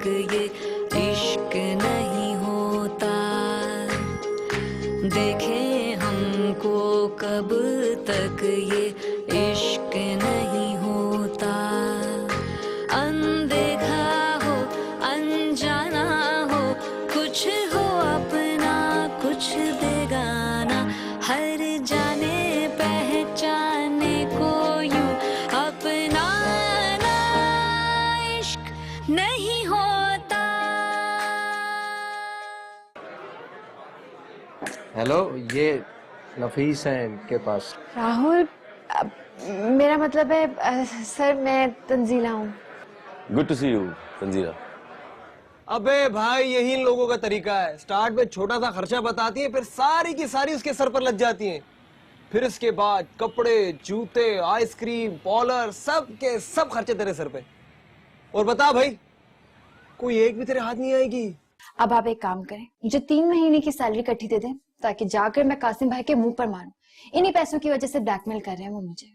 तक ये इश्क नहीं होता, देखें हमको कब तक ये इश्क नहीं होता। अनदेखा हो अनजाना हो, कुछ हो अपना कुछ बेगाना, हर जाने पहचाने को यूं अपना इश्क नहीं होता। हेलो, ये नफीस है इनके पास। राहुल, मेरा मतलब है सर, मैं तंजीला हूँ। Good to see you Tanzila. अबे भाई, यही इन लोगों का तरीका है। स्टार्ट में छोटा सा खर्चा बताती है, फिर सारी की सारी उसके सर पर लग जाती हैं। फिर इसके बाद कपड़े, जूते, आइसक्रीम, पॉलर, सब के सब खर्चे तेरे सर पे। और बता भाई, कोई एक भी तेरे हाथ नहीं आएगी। अब आप एक काम करें, मुझे 3 महीने की सैलरी इकट्ठी दे दें, ताकि जाकर मैं कासिम भाई के मुंह पर मारूं। इन्हीं पैसों की वजह से ब्लैकमेल कर रहे हैं वो मुझे।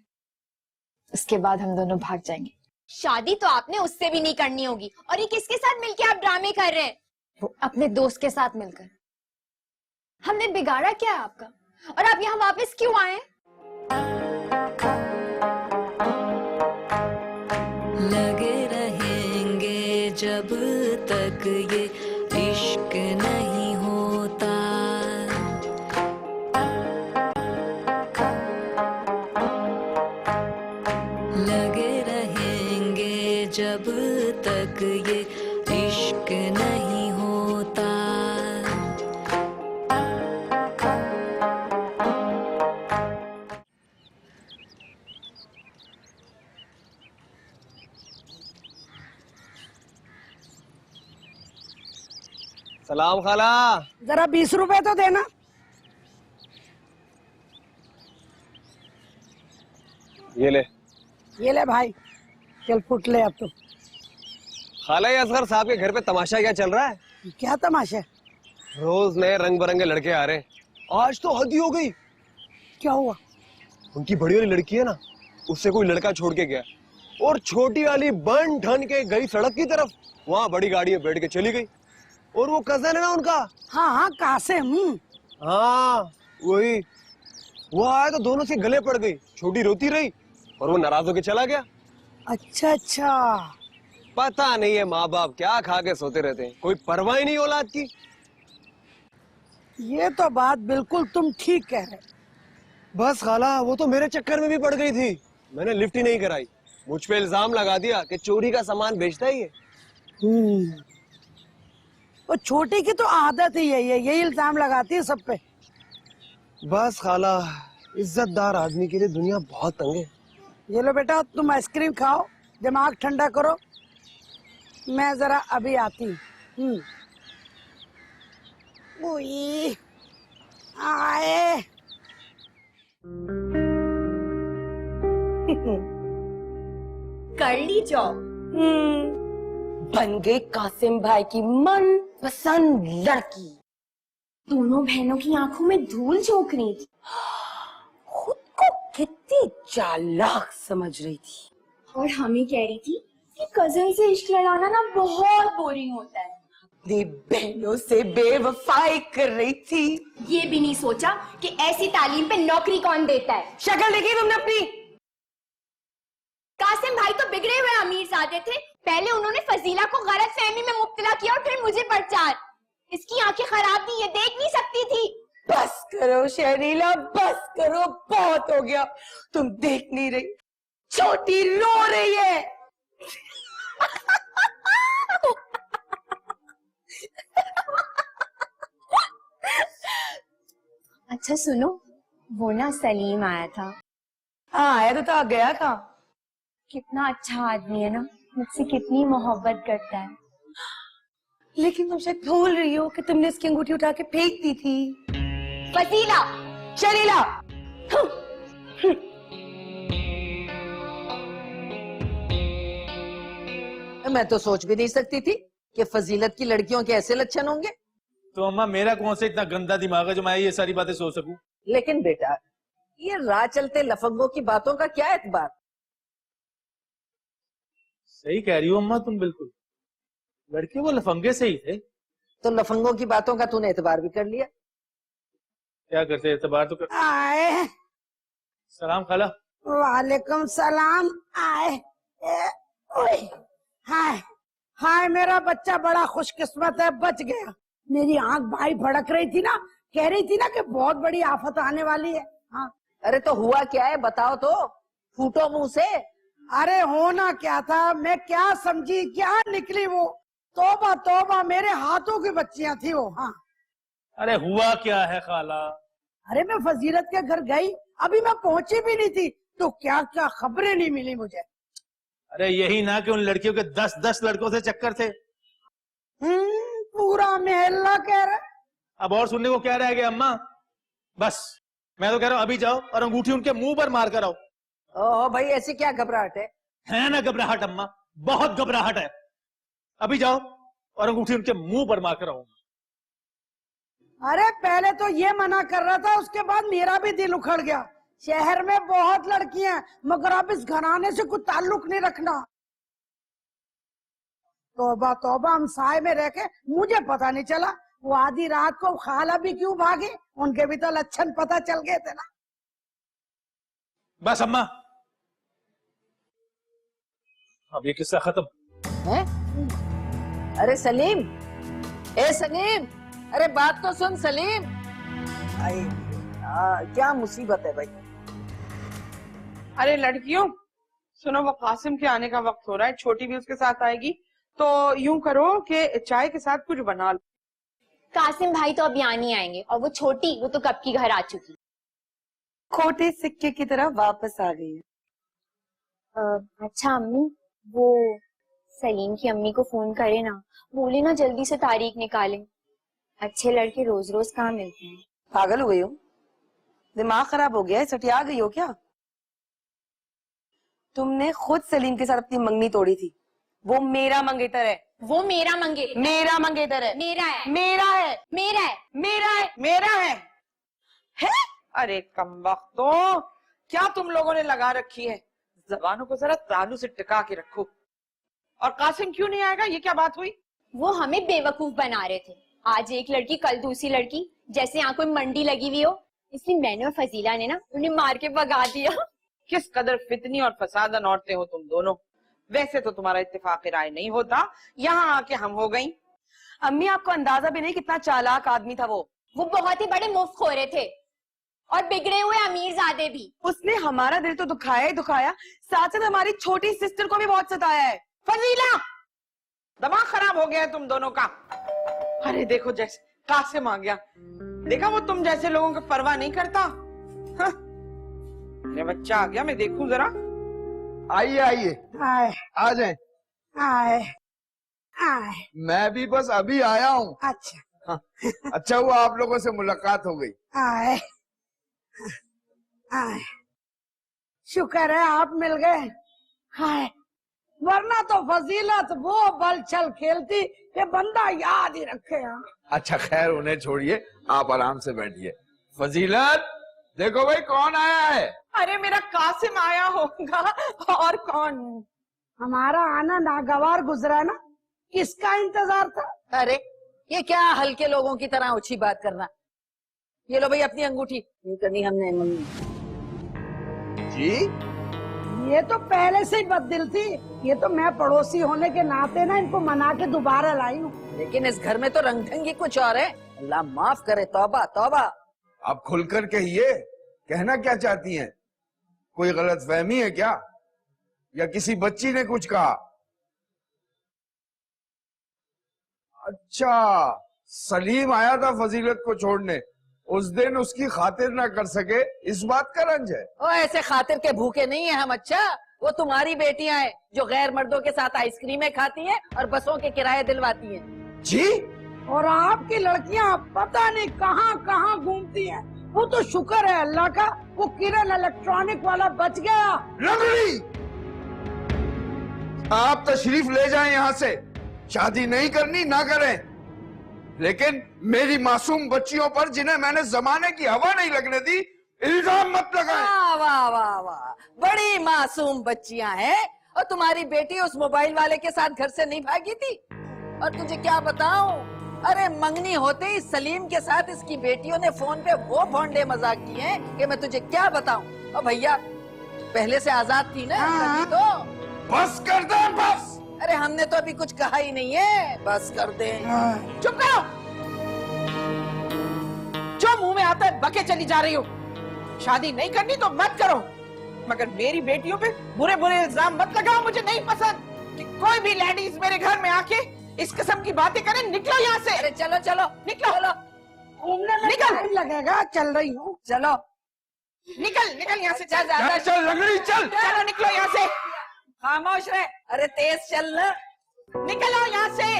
उसके बाद हम दोनों भाग जाएंगे। शादी तो आपने उससे भी नहीं करनी होगी, और ये किसके साथ मिलके आप ड्रामे कर रहे हैं? वो अपने दोस्त के साथ मिलकर। हमने बिगाड़ा क्या है आपका, और आप यहाँ वापस क्यों आए? लगे रहेंगे जब तक ये इश्क नहीं होता, लगे रहेंगे जब तक ये इश्क नहीं होता। सलाम खाला। जरा 20 रुपए तो देना। ये ले भाई, चल फुट ले अब तो। खाला, ये असगर साहब के घर पे तमाशा क्या चल रहा है? क्या तमाशा? रोज नए रंग बिरंगे लड़के आ रहे हैं। आज तो हद ही हो गई। क्या हुआ? उनकी बड़ी वाली लड़की है ना, उससे कोई लड़का छोड़ के गया, और छोटी वाली बन ठन के गई सड़क की तरफ। वहाँ बड़ी गाड़ी में बैठ के चली गई। और वो कजन है ना उनका, हाँ हाँ कासिम। हाँ वही, वो आया तो दोनों से गले पड़ गई। छोटी रोती रही और वो नाराज होके चला गया। अच्छा अच्छा। पता नहीं है माँ बाप क्या खा के सोते रहते हैं, कोई परवाह ही नहीं औलाद की। ये तो बात बिल्कुल तुम ठीक कह रहे। बस खाला, वो तो मेरे चक्कर में भी पड़ गई थी। मैंने लिफ्ट ही नहीं कराई। मुझ पे इल्जाम लगा दिया कि चोरी का सामान बेचता ही है। वो छोटी की तो आदत ही है, यही इल्जाम लगाती है सब पे। बस खाला, इज्जतदार आदमी के लिए दुनिया बहुत तंग है। ये लो बेटा, तुम आइसक्रीम खाओ, दिमाग ठंडा करो। मैं जरा अभी आती हूँ। आए। कर ली जॉब। बन गए कासिम भाई की मन पसंद लड़की। दोनों बहनों की आंखों में धूल झोंक रही थी। खुद को कितनी चालाक समझ रही थी। और हमें कह रही थी कि कजन से इश्क लड़ाना ना बहुत बोरिंग होता है। अपनी बहनों से बेवफाई कर रही थी। ये भी नहीं सोचा कि ऐसी तालीम पे नौकरी कौन देता है। शक्ल देखी तुमने अपनी? कासिम भाई तो बिगड़े हुए अमीरजादे थे। पहले उन्होंने फजीला को गलतफहमी में मुब्तला किया और फिर मुझे प्रचार। इसकी आंखें खराब थी, ये देख नहीं सकती थी। बस करो शर्मिला, बस करो, बहुत हो गया। तुम देख नहीं रही, छोटी रो रही है। अच्छा सुनो, वो ना सलीम आया था। हाँ आया तो था, गया था। कितना अच्छा आदमी है ना, मुझसे कितनी मोहब्बत करता है। लेकिन तुम शायद भूल रही हो कि तुमने इसकी अंगूठी उठा के फेंक दी थी। फजीला, शर्मिला, मैं तो सोच भी नहीं सकती थी कि फजीलत की लड़कियों के ऐसे लक्षण होंगे। तो अम्मा, मेरा कौन सा इतना गंदा दिमाग है जो मैं ये सारी बातें सोच सकूं? लेकिन बेटा, ये राह चलते लफंगों की बातों का क्या एतबार? सही कह रही हो अम्मा तुम बिल्कुल। लड़के वो लफंगे से ही थे। तो लफंगों की बातों का तूने एतबार भी कर लिया। क्या करते, एतबार तो कर। आए। सलाम खाला। वालेकुम सलाम। आए। ओए। हाय हाय, मेरा बच्चा बड़ा खुशकिस्मत है, बच गया। मेरी आंख भाई भड़क रही थी ना, कह रही थी ना कि बहुत बड़ी आफत आने वाली है। हाँ। अरे तो हुआ क्या है बताओ तो, फूटो मुंह से। अरे होना क्या था, मैं क्या समझी, क्या निकली वो। तौबा तौबा, मेरे हाथों की बच्चियां थी वो। हाँ। अरे हुआ क्या है खाला? अरे मैं फजीलत के घर गई, अभी मैं पहुंची भी नहीं थी तो क्या क्या खबरें नहीं मिली मुझे। अरे यही ना कि उन लड़कियों के 10-10 लड़कों से चक्कर थे। पूरा मोहल्ला कह रहा है। अब और सुनने को क्या रह गया अम्मा? बस मैं तो कह रहा हूं अभी जाओ और अंगूठी उनके मुंह पर मार कर आओ। ओह भाई, ऐसी क्या घबराहट है ना घबराहट अम्मा, बहुत घबराहट है। अभी जाओ और अंगूठी उनके मुंह पर मार कर आओ। अरे पहले तो ये मना कर रहा था, उसके बाद मेरा भी दिल उखड़ गया। शहर में बहुत लड़कियां हैं, मगर अब इस घराने से कुछ ताल्लुक नहीं रखना। तौबा तौबा, हम साए में रह के मुझे पता नहीं चला। वो आधी रात को खाला भी क्यों भागे, उनके भी तो लक्षण पता चल गए थे ना। बस अम्मा, अब ये किस्सा खत्म है? अरे सलीम, ए सलीम, अरे बात तो सुन सलीम। क्या मुसीबत है भाई। अरे लड़कियों सुनो, वो कासिम के आने का वक्त हो रहा है, छोटी भी उसके साथ आएगी, तो यूं करो कि चाय के साथ कुछ बना लो। कासिम भाई तो अब यहाँ नहीं आएंगे, और वो छोटी, वो तो कब की घर आ चुकी। खोटे सिक्के की तरह वापस आ गई है। अच्छा अम्मी, वो सलीम की अम्मी को फोन करे ना, बोले ना जल्दी से तारीख निकालें। अच्छे लड़के रोज रोज कहाँ मिलते हैं। पागल हो गई हो, दिमाग खराब हो गया है, सटिया गई हो क्या? तुमने खुद सलीम के साथ अपनी मंगनी तोड़ी थी। वो मेरा मंगेतर है। वो मेरा मंगेतर, मेरा मंगेतर है। मेरा है, मेरा है। मेरा है, मेरा है। मेरा है। है? अरे कमबख्तों, क्या तुम लोगों ने लगा रखी है? जबानों को जरा तालू से टिका के रखो। और कासिम क्यों नहीं आएगा, ये क्या बात हुई? वो हमें बेवकूफ बना रहे थे। आज एक लड़की, कल दूसरी लड़की, जैसे यहाँ कोई मंडी लगी हुई हो। इसलिए मैंने और फजीला ने ना उन्हें मार के भगा दिया। किस कदर फितनी और फसादन औरतें हो तुम दोनों। वैसे तो तुम्हारा इत्तेफाक राय नहीं होता, यहाँ आके हम हो गई। अम्मी, आपको अंदाजा भी नहीं कितना चालाक आदमी था वो। वो बहुत ही बड़े मुफ्तखोरे थे, और बिगड़े हुए अमीरजादे भी। उसने हमारा दिल तो दुखाया ही दुखाया, साथ साथ हमारी छोटी सिस्टर को भी बहुत सताया है। फजीला, दिमाग खराब हो गया है तुम दोनों का। अरे देखो, जैसे कासिम आ गया, देखा वो तुम जैसे लोगों की परवाह नहीं करता। ये बच्चा आ गया, मैं देखूं जरा। आइए आइए, आए आ जाए। आए आए। मैं भी बस अभी आया हूँ। अच्छा। अच्छा हुआ आप लोगों से मुलाकात हो गई। आए आए, शुक्र है आप मिल गए। हाय, वरना तो फजीलत वो बल छल खेलती कि बंदा याद ही रखे। अच्छा खैर, उन्हें छोड़िए, आप आराम से बैठिए। फजीलत, देखो भाई कौन आया है। अरे मेरा कासिम आया होगा, और कौन? हमारा आना नागवार गुजरा ना, किसका इंतजार था? अरे ये क्या हल्के लोगों की तरह ऊंची बात करना। ये लो भाई अपनी अंगूठी, ये करनी हमने मंगनी। जी, ये तो पहले से ही बददिल थी। ये तो मैं पड़ोसी होने के नाते ना इनको मना के दोबारा लाई हूँ। लेकिन इस घर में तो रंग ढंग ही कुछ और है। अल्लाह माफ करे, तौबा तौबा। आप खुलकर कहिए, कहना क्या चाहती हैं? कोई गलतफहमी है क्या, या किसी बच्ची ने कुछ कहा? अच्छा, सलीम आया था फजीलत को छोड़ने, उस दिन उसकी खातिर ना कर सके, इस बात का रंज है। ओ ऐसे खातिर के भूखे नहीं है हम। अच्छा, वो तुम्हारी बेटियां हैं जो गैर मर्दों के साथ आइसक्रीमें खाती हैं और बसों के किराए दिलवाती हैं। जी, और आपकी लड़कियां पता नहीं कहाँ कहाँ घूमती हैं। वो तो शुक्र है अल्लाह का, वो किरण इलेक्ट्रॉनिक वाला बच गया। लंगड़ी, आप तशरीफ ले जाएं यहाँ से। शादी नहीं करनी ना करें, लेकिन मेरी मासूम बच्चियों पर, जिन्हें मैंने जमाने की हवा नहीं लगने दी, इल्जाम मत लगाएं। वाह वाह वाह वाह, बड़ी मासूम बच्चियां हैं। और तुम्हारी बेटी उस मोबाइल वाले के साथ घर से नहीं भागी थी? और तुझे क्या बताऊं, अरे मंगनी होते ही सलीम के साथ इसकी बेटियों ने फोन पे वो भोंडे मजाक किए हैं कि मैं तुझे क्या बताऊं। और भैया पहले से आजाद थी ना तभी तो। बस कर दे बस। अरे हमने तो अभी कुछ कहा ही नहीं है, बस कर दे। चुप करो, जो मुंह में आता है बके चली जा रही हो। शादी नहीं करनी तो मत करो, मगर मेरी बेटियों पे बुरे बुरे इल्जाम मत लगाओ। मुझे नहीं पसंद कि कोई भी लेडीज मेरे घर में आके इस किस्म की बातें करें। निकलो यहाँ से। अरे चलो चलो निकलो, चलो, घूमने में निकल। टाइम लगेगा, चल रही हूँ। चलो निकल निकल यहाँ से। चल ज्यादा चल लंगड़ी चल। चलो निकलो यहाँ से, खामोश रहे। अरे तेज चल ना। निकलो यहाँ से।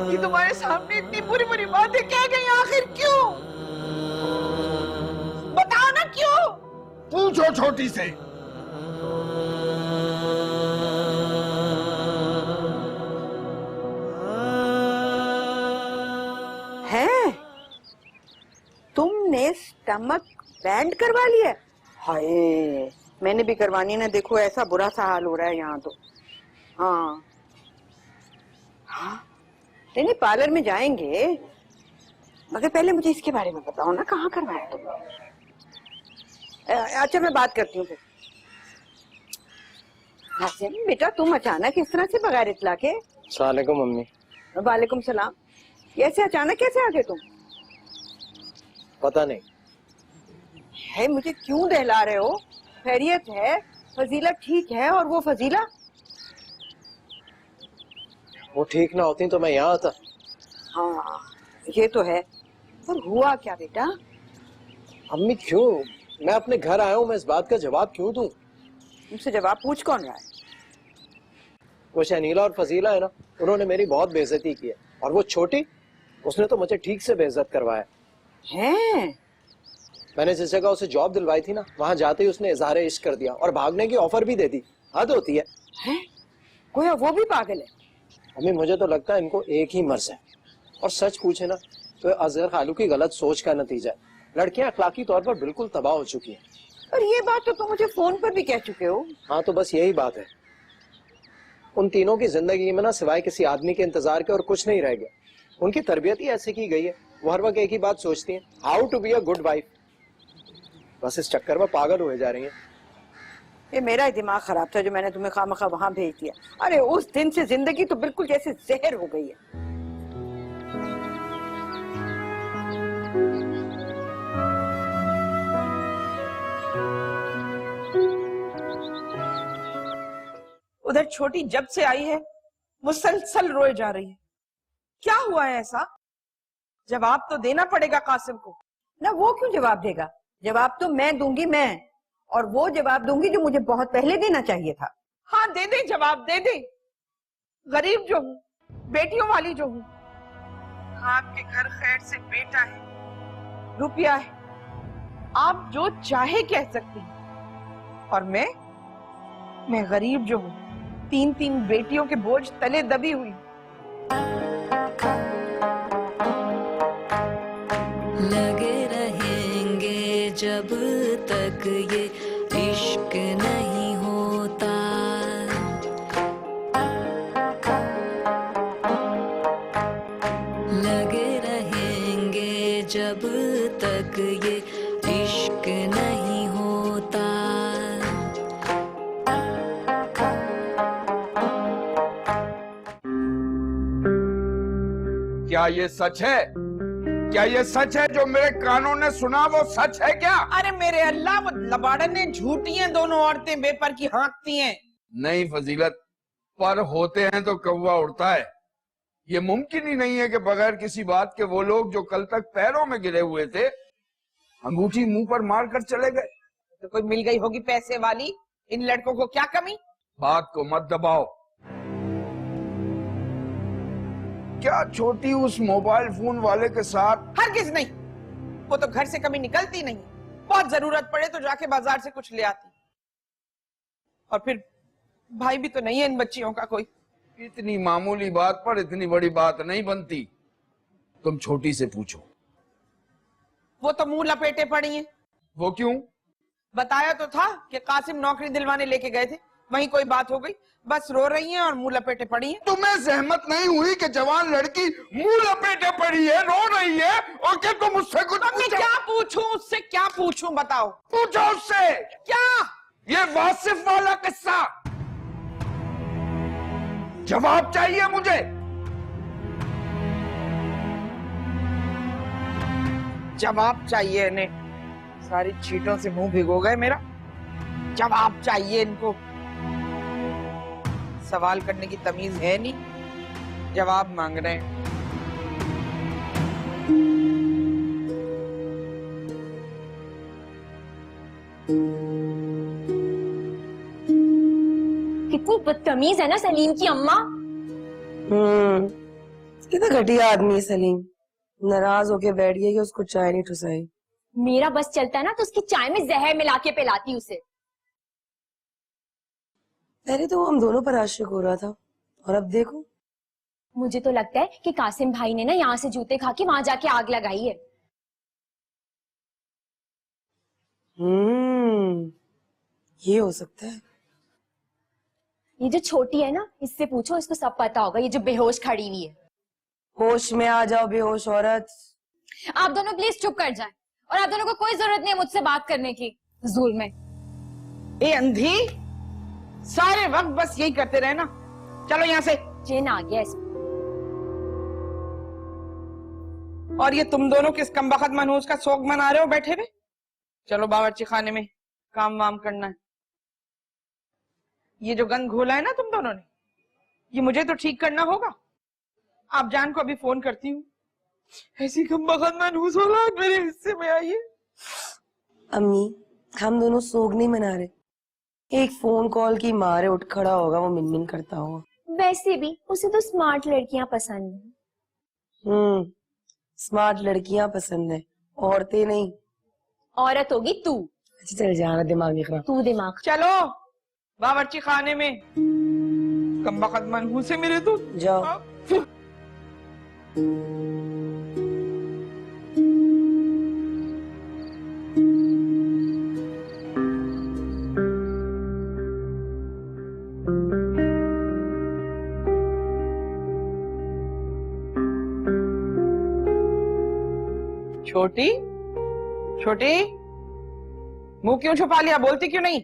ये तुम्हारे सामने इतनी बुरी बुरी बातें कह गई, आखिर क्यों? बताओ ना क्यों? पूछो छोटी से। है तुमने स्टमक बैंड करवा लिया? हाय, मैंने भी करवानी ना। देखो ऐसा बुरा सा हाल हो रहा है यहाँ तो। हाँ हाँ, नहीं पार्लर में जाएंगे, मगर पहले मुझे इसके बारे में बताओ ना, कहाँ करवाया तुमने? अच्छा मैं बात करती हूँ फिर। हासिम बेटा, तुम अचानक इस तरह से बगैर इतला के? अस्सलाम मम्मी। वालेकुम सलाम। ऐसे अचानक कैसे आ गए तुम? पता नहीं। है मुझे क्यों दहला रहे हो? खैरियत है? फजीला ठीक है? और वो फजीला? वो ठीक ना होती तो मैं यहाँ आता। हाँ ये तो है, पर हुआ क्या बेटा? अम्मी क्यों? मैं अपने घर आया हूँ, मैं इस बात का जवाब क्यों दूं? तुमसे जवाब पूछ कौन रहा है? वो शनीला और फजीला है ना, उन्होंने मेरी बहुत बेइज्जती की है। और वो छोटी, उसने तो मुझे ठीक से बेइज्जत करवाया हैं? मैंने जिस जगह उसे जॉब दिलवाई थी ना, वहां जाते ही उसने इजहार इश्क कर दिया और भागने की ऑफर भी दे दी। हद होती है। हैं? कोई वो भी पागल है? अम्मी मुझे तो लगता है इनको एक ही मर्ज है। और सच पूछे ना तो अजहर खालू की गलत सोच का नतीजा है। लड़कियां अखलाकी तौर पर बिल्कुल तबाह हो चुकी हैं। और ये बात तो तुम मुझे फोन पर भी कह चुके हो। हाँ तो बस यही बात है। उन तीनों की जिंदगी में ना सिवाय किसी आदमी के इंतजार के और कुछ नहीं रह गया। उनकी तरबियत ही ऐसे की गई है, वो हर वक्त एक ही बात सोचती हैं, how to be a good wife. बस इस चक्कर में पागल हुए जा रही हैं। ये मेरा ही दिमाग खराब था जो मैंने तुम्हें खामखा वहां भेज दिया। अरे उस दिन से जिंदगी तो बिल्कुल जैसे जहर हो गई है। उधर छोटी जब से आई है मुसलसल रोए जा रही है। क्या हुआ है ऐसा? जवाब तो देना पड़ेगा कासिम को। ना वो क्यों जवाब देगा? जवाब तो मैं दूंगी, मैं। और वो जवाब दूंगी जो मुझे बहुत पहले देना चाहिए था। हाँ दे दे, जवाब दे दे। गरीब जो हूँ, बेटियों वाली जो हूँ, आपके घर खैर से बेटा है, रुपया है, आप जो चाहे कह सकती हैं। और मैं गरीब जो हूँ, 3-3 बेटियों के बोझ तले दबी हुई। लगे रहेंगे जब तक ये इश्क नहीं होता। लगे रहेंगे जब तक ये इश्क नहीं होता। क्या ये सच है? क्या ये सच है जो मेरे कानों ने सुना? वो सच है क्या? अरे मेरे अल्लाह, वो लबाड़न ने झूठी हैं दोनों औरतें, बेपर की हाँकती हैं। नहीं फजीलत, पर होते हैं तो कौवा उड़ता है। ये मुमकिन ही नहीं है कि बगैर किसी बात के वो लोग जो कल तक पैरों में गिरे हुए थे अंगूठी मुंह पर मार कर चले गए। तो कोई मिल गई होगी पैसे वाली। इन लड़कों को क्या कमी? बात को मत दबाओ। क्या छोटी उस मोबाइल फोन वाले के साथ? हरगिज नहीं, वो तो घर से कभी निकलती नहीं। बहुत जरूरत पड़े तो जाके बाजार से कुछ ले आती। और फिर भाई भी तो नहीं है इन बच्चियों का कोई। इतनी मामूली बात पर इतनी बड़ी बात नहीं बनती। तुम छोटी से पूछो। वो तो मुंह लपेटे पड़ी हैं। वो क्यों? बताया तो था कि कासिम नौकरी दिलवाने लेके गए थे, वहीं कोई बात हो गई, बस रो रही हैं और मुंह लपेटे पड़ी हैं। तुम्हें सहमत नहीं हुई कि जवान लड़की मुंह लपेटे पड़ी है, रो रही है, और क्या तुम उससे कुछ अब मैं क्या पूछूं उससे, क्या पूछूं बताओ? पूछो उससे। क्या? ये वासिफ वाला किस्सा जवाब चाहिए मुझे। जवाब चाहिए इन्हें, सारी चीटों से मुंह भिगो गए मेरा। जवाब चाहिए इनको, सवाल करने की तमीज है नहीं, जवाब मांग रहे हैं। कितनी बदतमीज है ना सलीम की अम्मा। कितना घटिया आदमी है सलीम, नाराज होके बैठ गया कि उसको चाय नहीं ठुसाई। मेरा बस चलता है ना तो उसकी चाय में जहर मिला के पिलाती उसे। पहले तो वो हम दोनों पर आशिक हो रहा था और अब देखो। मुझे तो लगता है कि कासिम भाई ने ना यहाँ से जूते खा के वहां जाके आग लगाई है। ये हो सकता है। ये जो छोटी है ना, इससे पूछो, इसको सब पता होगा। ये जो बेहोश खड़ी हुई है। होश में आ जाओ बेहोश औरत। आप दोनों प्लीज चुप कर जाएं, और आप दोनों को कोई जरूरत नहीं है मुझसे बात करने की फ़िज़ूल में। ए अंधी, सारे वक्त बस यही करते रहे ना। चलो यहाँ से। जिन आ गया इसमें। और ये तुम दोनों किस कमबख्त मनहूस का शौक मना रहे हो बैठे हुए? चलो बावर्ची खाने में काम वाम करना है। ये जो गंद घोला है ना तुम दोनों ने, ये मुझे तो ठीक करना होगा। आप जान को अभी फोन करती हूँ। ऐसी कमबख्त मनहूस औलाद मेरे हिस्से में आई है। अम्मी, हम दोनों सोग नहीं मना रहे, एक फोन कॉल की मारे उठ खड़ा होगा, वो मिनमिन करता होगा। वैसे भी उसे तो स्मार्ट लड़कियां पसंद है। स्मार्ट लड़कियां पसंद है, औरतें नहीं। औरत होगी तू। अच्छा चल जाना, दिमाग नहीं खराब। तू दिमाग। चलो बावर्ची खाने में। कमबख्त मनहूस है मेरे तो। जाओ। छोटी छोटी, मुंह क्यों छुपा लिया, बोलती क्यों नहीं?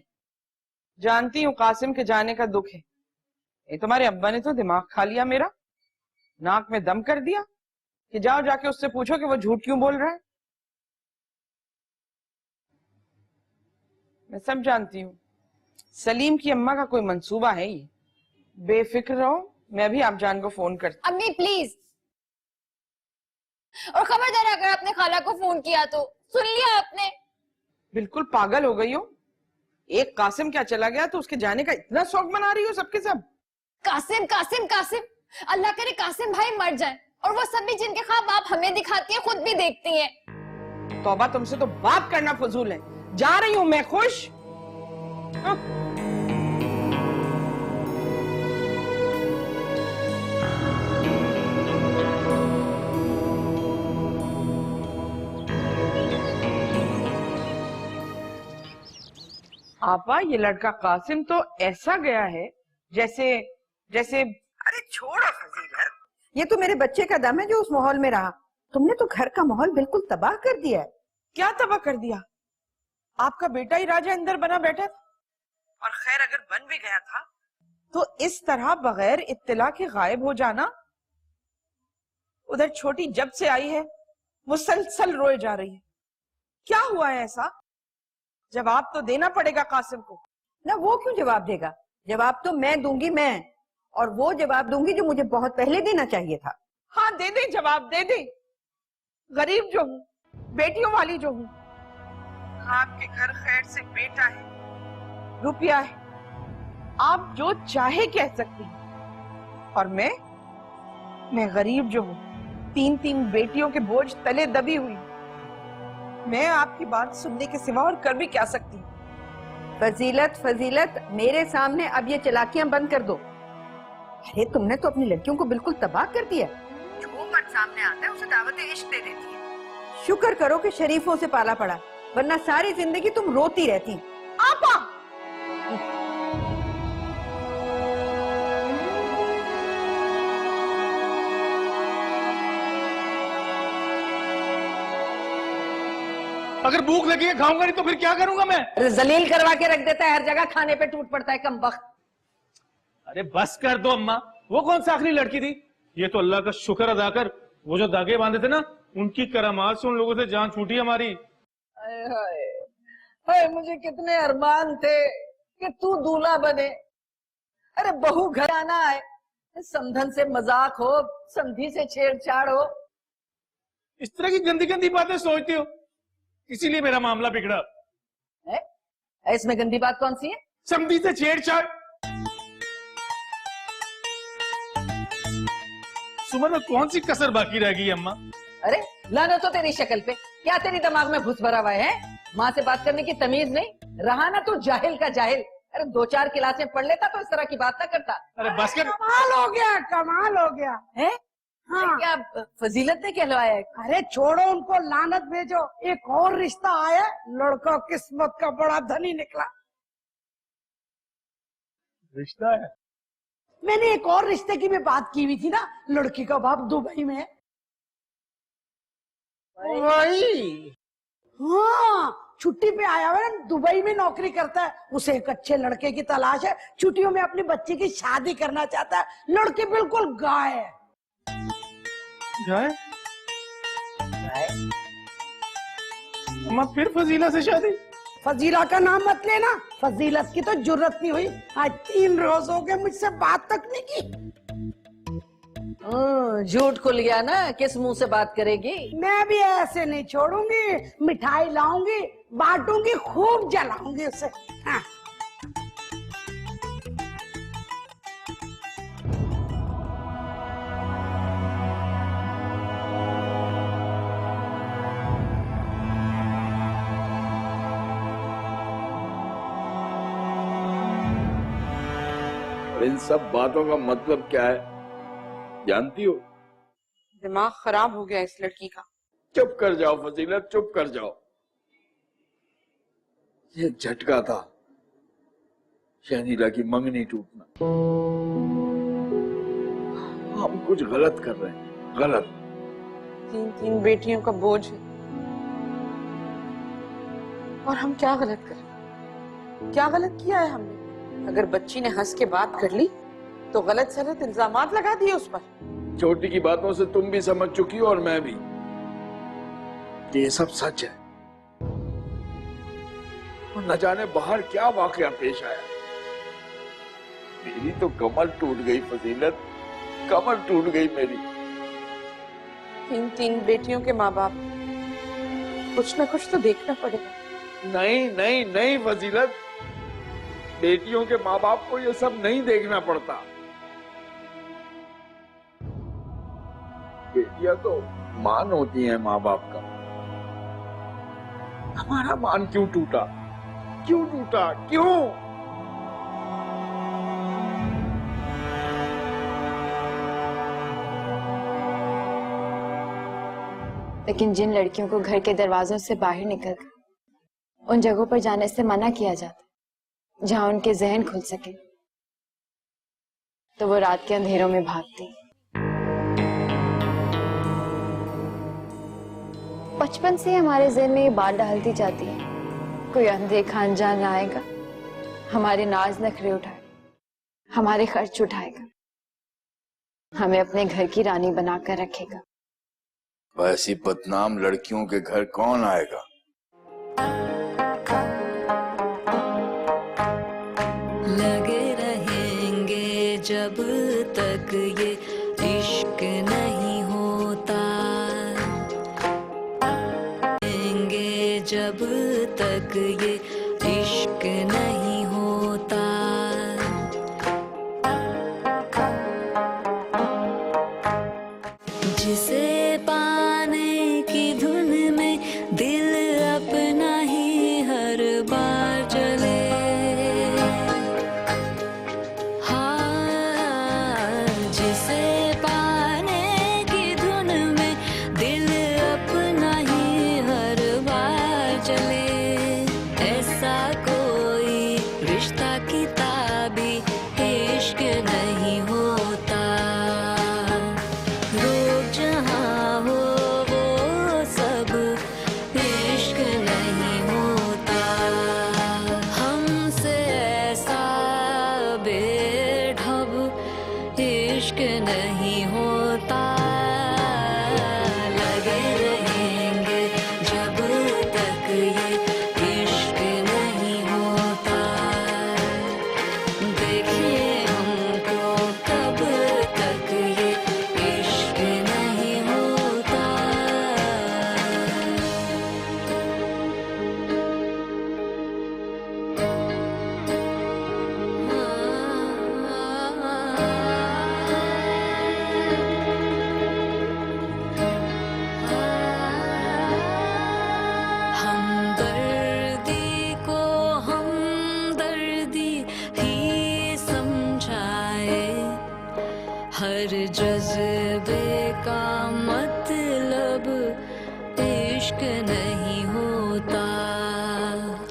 जानती हूँ कासिम के जाने का दुख है। ये तुम्हारे अब्बा ने तो दिमाग खा लिया मेरा, नाक में दम कर दिया कि जाओ जाके उससे पूछो कि वो झूठ क्यों बोल रहा है। मैं सब जानती हूँ, सलीम की अम्मा का कोई मंसूबा है ये। बेफिक्र रहो, मैं भी आप जान को फोन करती। अम्मी प्लीज, और खबरदार अगर आपने खाला को फोन किया तो। सुन लिया आपने? बिल्कुल पागल हो गई हो। एक कासिम क्या चला गया तो उसके जाने का इतना शौक मना रही हो सबके सब। कासिम कासिम कासिम, अल्लाह करे कासिम भाई मर जाए, और वो सब भी जिनके ख्वाब आप हमें दिखाती है खुद भी देखती हैं। तौबा, तुमसे तो बात करना फजूल है। जा रही हूं मैं खुश। आपा, ये लड़का कासिम तो ऐसा गया है जैसे जैसे अरे छोड़ो फजीलत, ये तो मेरे बच्चे का दम है जो उस माहौल में रहा। तुमने तो घर का माहौल बिल्कुल तबाह कर दिया है। क्या तबाह कर दिया? आपका बेटा ही राजा अंदर बना बैठा था, और खैर अगर बन भी गया था तो इस तरह बगैर इत्तला के गायब हो जाना। उधर छोटी जब से आई है मुसलसल रोए जा रही है। क्या हुआ है ऐसा? जवाब तो देना पड़ेगा कासिम को। ना वो क्यों जवाब देगा? जवाब तो मैं दूंगी, मैं, और वो जवाब दूंगी जो मुझे बहुत पहले देना चाहिए था। हाँ दे दे, जवाब दे दे। गरीब जो हूँ, बेटियों वाली जो हूँ, आपके घर खैर से बेटा है, रुपया है, आप जो चाहे कह सकती हैं। और मैं गरीब जो हूँ, 3-3 बेटियों के बोझ तले दबी हुई, मैं आपकी बात सुनने के सिवा और कर भी क्या सकती हूँ? फजीलत फजीलत मेरे सामने अब ये चालाकियां बंद कर दो। अरे तुमने तो अपनी लड़कियों को बिल्कुल तबाह कर दिया। जो मर्द सामने आता है उसे दावत इश्क दे देती है। शुक्र करो कि शरीफों से पाला पड़ा, वरना सारी जिंदगी तुम रोती रहती। आपा अगर भूख लगी है खाऊंगा, नहीं तो फिर क्या करूंगा मैं? अरे जलील करवा के रख देता है, हर जगह खाने पे टूट पड़ता है कम वक्त। अरे बस कर दो अम्मा, वो कौन सी आखिरी लड़की थी? ये तो अल्लाह का शुक्र अदा कर, वो जो धागे बांधे थे ना, उनकी करामात से उन लोगों से जान छूटी हमारी। हाय हाय हाय, मुझे कितने अरमान थे कि तू दूल्हा बने। अरे बहू घर आना है, समधन से मजाक हो, समधी से छेड़छाड़ हो। इस तरह की गंदी गंदी बातें सोचती हो, इसीलिए मेरा मामला बिगड़ा है? इसमें गंदी बात कौन सी है? समधी से छेड़छाड़। सुमन में कौन सी कसर बाकी रह गई अम्मा? अरे लाना तो तेरी शक्ल पे, क्या तेरी दिमाग में घुस भरा हुआ है? माँ से बात करने की तमीज नहीं रहा ना तू, जाहिल का जाहिल। अरे 2-4 क्लासें पढ़ लेता तो इस तरह की बात ना करता। अरे बस कर। कमाल हो गया, कमाल हो गया है। हाँ। क्या फजीलत ने कहलवाया है? अरे छोड़ो उनको, लानत भेजो। एक और रिश्ता आया, लड़का किस्मत का बड़ा धनी निकला। रिश्ता है? मैंने एक और रिश्ते की भी बात की हुई थी ना, लड़की का बाप दुबई में है। वही हाँ, छुट्टी पे आया हुआ है, दुबई में नौकरी करता है। उसे एक अच्छे लड़के की तलाश है, छुट्टियों में अपनी बच्ची की शादी करना चाहता है। लड़की बिल्कुल गाय है। गाय? अम्मा फिर फजीला से शादी? फजीला का नाम मत लेना, फजीलत की तो जुर्रत नहीं हुई। आज 3 रोज हो गए मुझसे बात तक नहीं की। झूठ खुल गया ना, किस मुंह से बात करेगी? मैं भी ऐसे नहीं छोड़ूंगी, मिठाई लाऊंगी, बांटूंगी, खूब जलाऊंगी उसे। हाँ। इन सब बातों का मतलब क्या है जानती हो? दिमाग खराब हो गया इस लड़की का। चुप कर जाओ फजीलत, चुप कर जाओ। ये झटका था शहनीला की मंगनी टूटना। हम कुछ गलत कर रहे हैं, गलत। 3 बेटियों का बोझ है, और हम क्या गलत करें? क्या गलत किया है हमने? अगर बच्ची ने हंस के बात कर ली तो गलत सलत इल्जामात लगा दिए उस पर। छोटी की बातों से तुम भी समझ चुकी हो और मैं भी, ये सब सच है। और न जाने बाहर क्या वाकया पेश आया। मेरी तो कमर टूट गई फजीलत, कमर टूट गई मेरी। इन 3 बेटियों के माँ बाप, कुछ न कुछ तो देखना पड़ेगा। नहीं नहीं नहीं फजीलत, बेटियों के माँ बाप को ये सब नहीं देखना पड़ता। बेटियां तो मान होती हैं माँ बाप का। हमारा मान क्यों टूटा? क्यों टूटा? क्यों? लेकिन जिन लड़कियों को घर के दरवाजों से बाहर निकलकर उन जगहों पर जाने से मना किया जाता, जहां उनके जहन खुल सके, तो वो रात के अंधेरों में भागती। बचपन से हमारे जहन में ये बात डालती जाती है, कोई अनदेखा अनजान आएगा, हमारे नाज नखरे उठाएगा, हमारे खर्च उठाएगा, हमें अपने घर की रानी बनाकर रखेगा। ऐसी बदनाम लड़कियों के घर कौन आएगा? लगे रहेंगे जब तक ये इश्क नहीं होता, रहेंगे जब तक ये इश्क नहीं होता। जिसे पाने की धुन में दिल अपना ही हर बार चले,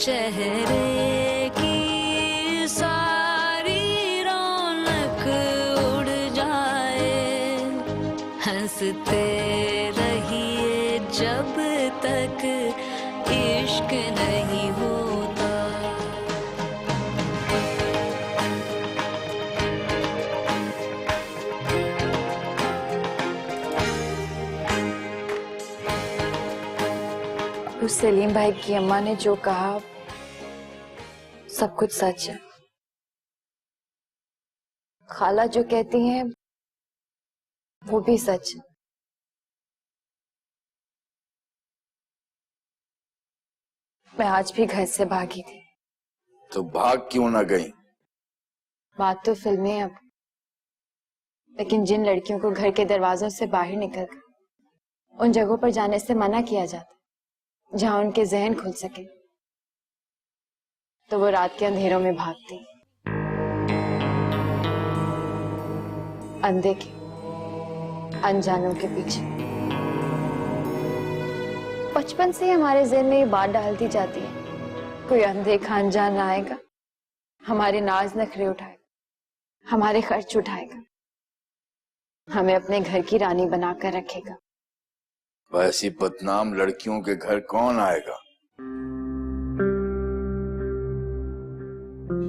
चेहरे की सारी रौनक उड़ जाए, हंसते रहिए जब तक इश्क नहीं होता। उस सलीम भाई की अम्मा ने जो कहा सब कुछ सच है। खाला जो कहती हैं वो भी सच है। मैं आज भी घर से भागी थी। तो भाग क्यों ना गई? बात तो फिल्मी है अब, लेकिन जिन लड़कियों को घर के दरवाजों से बाहर निकलकर उन जगहों पर जाने से मना किया जाता जहां उनके जहन खुल सके, तो वो रात के अंधेरों में भागती, अनदेखे अनजानों के पीछे। बचपन से ही हमारे जहन में ये बात डालती जाती है, कोई अनदेखा अनजान आएगा, हमारे नाज नखरे उठाएगा, हमारे खर्च उठाएगा, हमें अपने घर की रानी बनाकर रखेगा। वैसी बदनाम लड़कियों के घर कौन आएगा?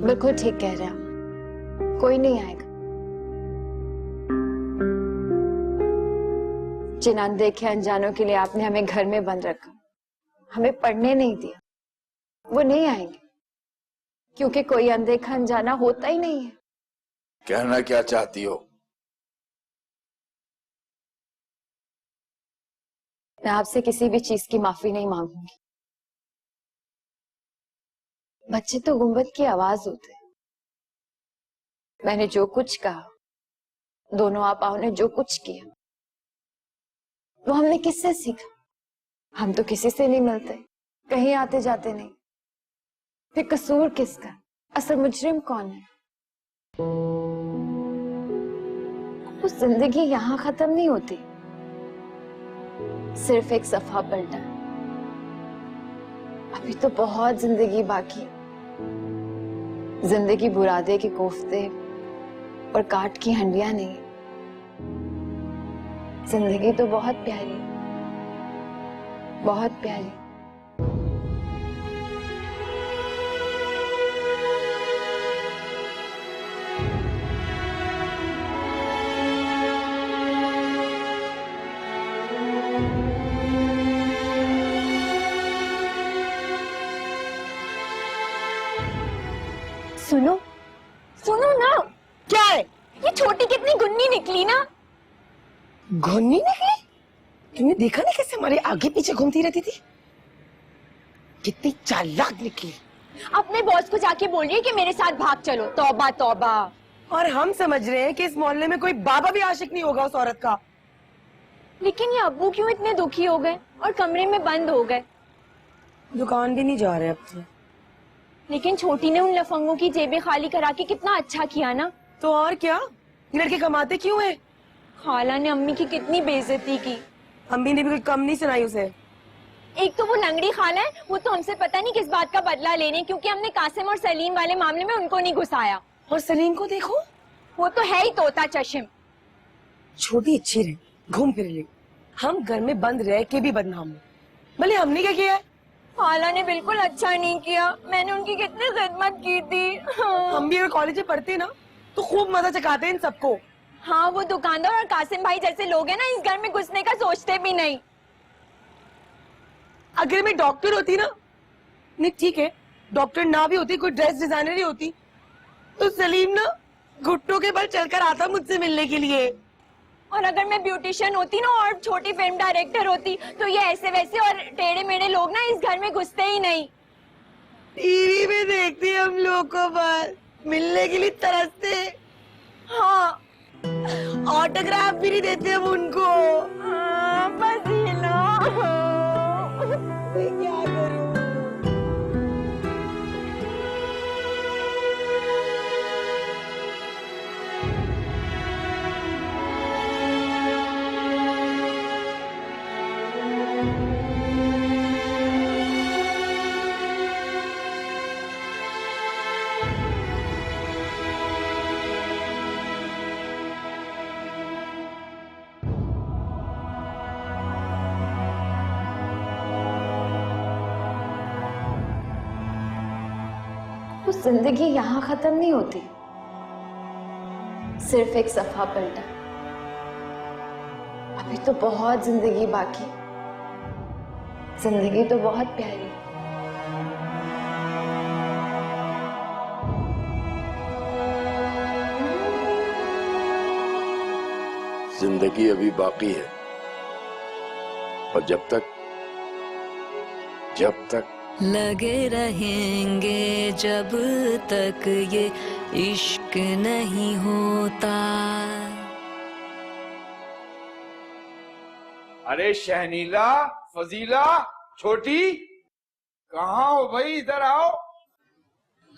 बिल्कुल ठीक कह रहे हैं, कोई नहीं आएगा। जिन अनदेखे अनजानों के लिए आपने हमें घर में बंद रखा, हमें पढ़ने नहीं दिया, वो नहीं आएंगे, क्योंकि कोई अनदेखा अनजाना होता ही नहीं है। कहना क्या चाहती हो? मैं आपसे किसी भी चीज की माफी नहीं मांगूंगी। बच्चे तो गुंबद की आवाज होते हैं। मैंने जो कुछ कहा, दोनों आपाओं ने जो कुछ किया, वो हमने किससे सीखा? हम तो किसी से नहीं मिलते, कहीं आते जाते नहीं। फिर कसूर किसका? असल मुजरिम कौन है? वो जिंदगी यहाँ खत्म नहीं होती, सिर्फ एक सफा पलटा। अभी तो बहुत जिंदगी बाकी है। जिंदगी बुरादे के कोफ्ते और काट की हंडियां नहीं। जिंदगी तो बहुत प्यारी, बहुत प्यारी। सुनो सुनो ना। क्या है ये? छोटी कितनी गुन्नी निकली ना। घुन्नी निकली? तुमने देखा नहीं कैसे हमारे आगे पीछे घूमती रहती थी? कितनी चालाक निकली। अपने बॉस को जाके बोलिए कि मेरे साथ भाग चलो। तौबा तौबा। और हम समझ रहे हैं कि इस मोहल्ले में कोई बाबा भी आशिक नहीं होगा उस औरत का। लेकिन ये अब्बू क्यों इतने दुखी हो गए और कमरे में बंद हो गए? दुकान भी नहीं जा रहे अब तो। लेकिन छोटी ने उन लफंगों की जेबें खाली करा के कितना अच्छा किया ना। तो और क्या, ये लड़के कमाते क्यों हैं? खाला ने अम्मी की कितनी बेइज्जती की। अम्मी ने भी कोई कम नहीं सुनाई उसे। एक तो वो लंगड़ी खाला है, वो तो हमसे पता नहीं किस बात का बदला लेने, क्योंकि हमने कासिम और सलीम वाले मामले में उनको नहीं घुसाया। और सलीम को देखो, वो तो है ही तोता चश्म। छोटी अच्छी रहे, घूम फिर ले। हम घर में बंद रह के भी बदनाम हो। भले हमने क्या किया है? खाला ने बिल्कुल अच्छा नहीं किया। मैंने उनकी कितनी खिदमत की थी। हम भी अगर कॉलेज में पढ़ते ना तो खूब मजा चकाते इन सबको। हाँ, वो दुकानदार और कासिम भाई जैसे लोग हैं ना, इस घर में घुसने का सोचते भी नहीं। अगर मैं डॉक्टर होती ना, नहीं ठीक है, डॉक्टर ना भी होती, कोई ड्रेस डिजाइनर ही होती, तो सलीम ना घुट्टों के बल चलकर आता मुझसे मिलने के लिए। और अगर मैं ब्यूटिशियन होती ना और छोटी फिल्म डायरेक्टर होती, तो ये ऐसे वैसे और टेढ़े मेढ़े लोग ना इस घर में घुसते ही नहीं। टीवी में देखती हम लोग को बस मिलने के लिए तरसते। हाँ, ऑटोग्राफ भी नहीं देते हम उनको। पसीना। मैं क्या करूं? वो जिंदगी यहाँ खत्म नहीं होती, सिर्फ एक सफा पलटा। अभी तो बहुत जिंदगी बाकी, जिंदगी तो बहुत प्यारी। जिंदगी अभी बाकी है, और जब तक लगे रहेंगे जब तक ये इश्क नहीं होता। अरे शहनीला, फजीला, छोटी, कहाँ हो भाई? इधर आओ।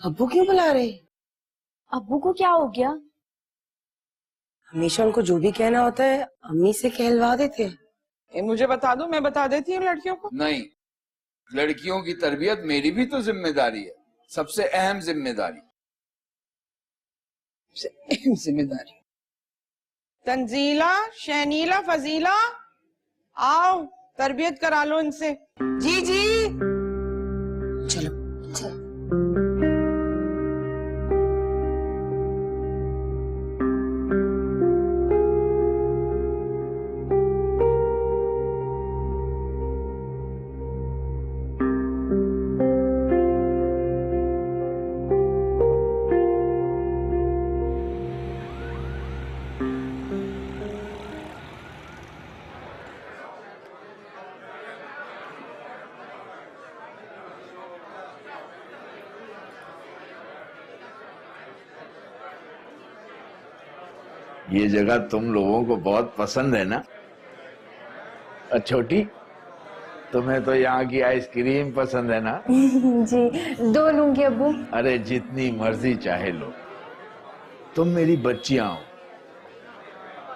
अब्बू क्यों बुला रहे? अब्बू को क्या हो गया? हमेशा उनको जो भी कहना होता है अम्मी से कहलवा देते हैं। ये मुझे बता दो, मैं बता देती हूँ लड़कियों को। नहीं, लड़कियों की तरबियत मेरी भी तो जिम्मेदारी है, सबसे अहम जिम्मेदारी। जिम्मेदारी। तंजीला, शहनीला, फजीला, आओ तरबियत करा लो इनसे। जी जी। चलो ये जगह तुम लोगों को बहुत पसंद है ना? और छोटी, तुम्हें तो यहाँ की आइसक्रीम पसंद है ना? जी, 2 लूंगी अब्बू। अरे जितनी मर्जी चाहे लो, तुम मेरी बच्चियां हो।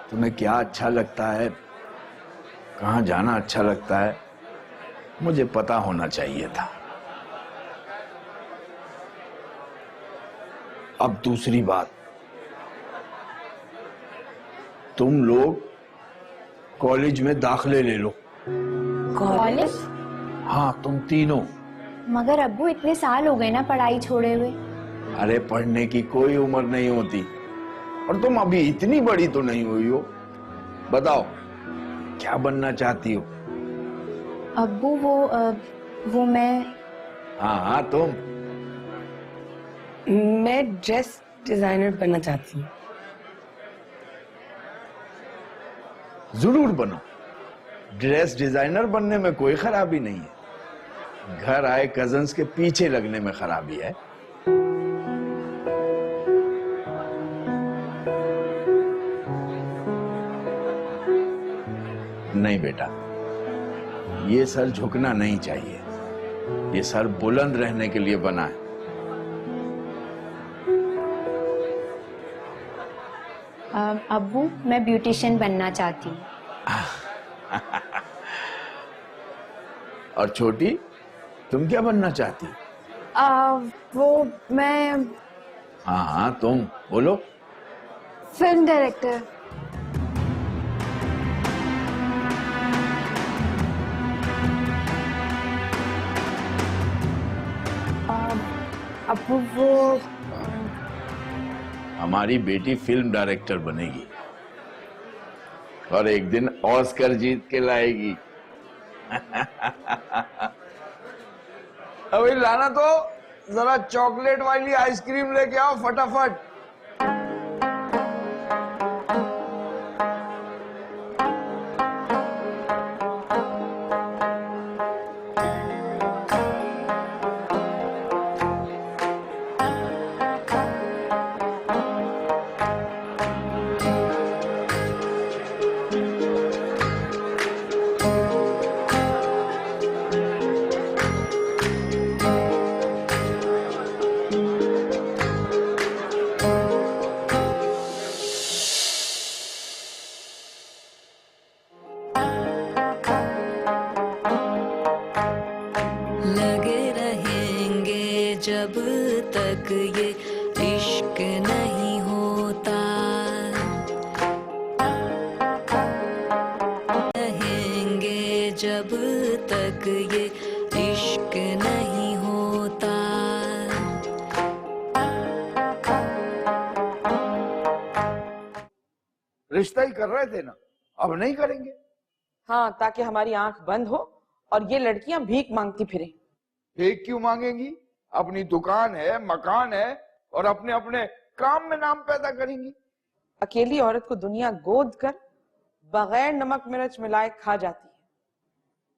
तुम्हें क्या अच्छा लगता है, कहाँ जाना अच्छा लगता है, मुझे पता होना चाहिए था। अब दूसरी बात, तुम लोग कॉलेज में दाखिले ले लो। कॉलेज? हाँ, तुम तीनों। मगर अब्बू इतने साल हो गए ना पढ़ाई छोड़े हुए। अरे पढ़ने की कोई उम्र नहीं होती, और तुम अभी इतनी बड़ी तो नहीं हुई हो। बताओ क्या बनना चाहती हो? अब्बू वो मैं। हाँ, तुम? मैं ड्रेस डिजाइनर बनना चाहती हूँ। जरूर बनो, ड्रेस डिजाइनर बनने में कोई खराबी नहीं है। घर आए कजन्स के पीछे लगने में खराबी है। नहीं बेटा, ये सर झुकना नहीं चाहिए, ये सर बुलंद रहने के लिए बना है। अब्बू मैं ब्यूटिशियन बनना चाहती हूँ। और छोटी, तुम क्या बनना चाहती? वो मैं हाँ हाँ, तुम बोलो। Film director. अब्बू वो हमारी बेटी फिल्म डायरेक्टर बनेगी और एक दिन ऑस्कर जीत के लाएगी। अभी लाना तो जरा चॉकलेट वाली आइसक्रीम लेके आओ फटाफट। लगे रहेंगे जब तक ये इश्क नहीं होता, रहेंगे जब तक ये इश्क नहीं होता। रिश्ता ही कर रहे थे ना, अब नहीं करेंगे। हाँ, ताकि हमारी आंख बंद हो और ये लड़कियां भीख मांगती फिरें। भीख क्यों मांगेंगी? अपनी दुकान है, मकान है, और अपने अपने काम में नाम पैदा करेंगी। अकेली औरत को दुनिया गोद कर बगैर नमक मिर्च मिलाए खा जाती है।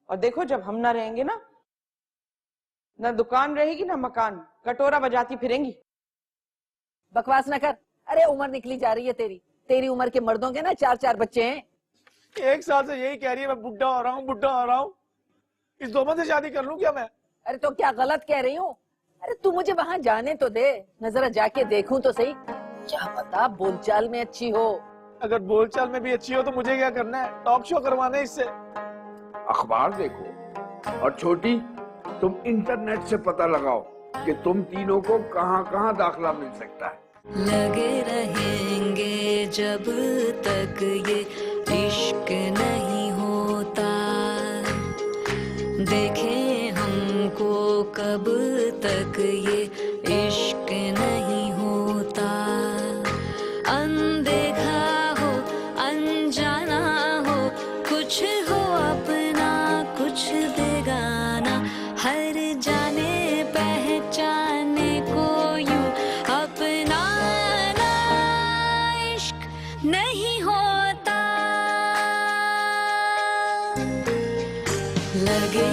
और देखो, जब हम ना रहेंगे ना दुकान रहेगी ना मकान, कटोरा बजाती फिरेंगी। बकवास न कर। अरे उम्र निकली जा रही है तेरी। तेरी उम्र के मर्दों के ना 4-4 बच्चे हैं। 1 साल से यही कह रही है मैं बुढ़ा हो रहा हूँ, बुढ़ा हो रहा हूँ। इस दोमन से शादी कर लूं क्या मैं? अरे तो क्या गलत कह रही हूँ? अरे तू मुझे वहाँ जाने तो दे, मैं जरा जाके देखूं तो सही। क्या पता बोलचाल में अच्छी हो। अगर बोलचाल में भी अच्छी हो तो मुझे क्या करना है? टॉक शो करवाना है इससे। अखबार देखो, और छोटी तुम इंटरनेट से पता लगाओ कि तुम तीनों को कहाँ कहाँ दाखिला मिल सकता है। लगे रहेंगे जब तक ये इश्क नहीं होता, देखें हमको कब तक ये इश्क नहीं होता। अनदेखा हो अनजाना हो, कुछ हो अपना कुछ बेगाना, हर जाने पहचाने को यूं अपना इश्क नहीं होता। लगे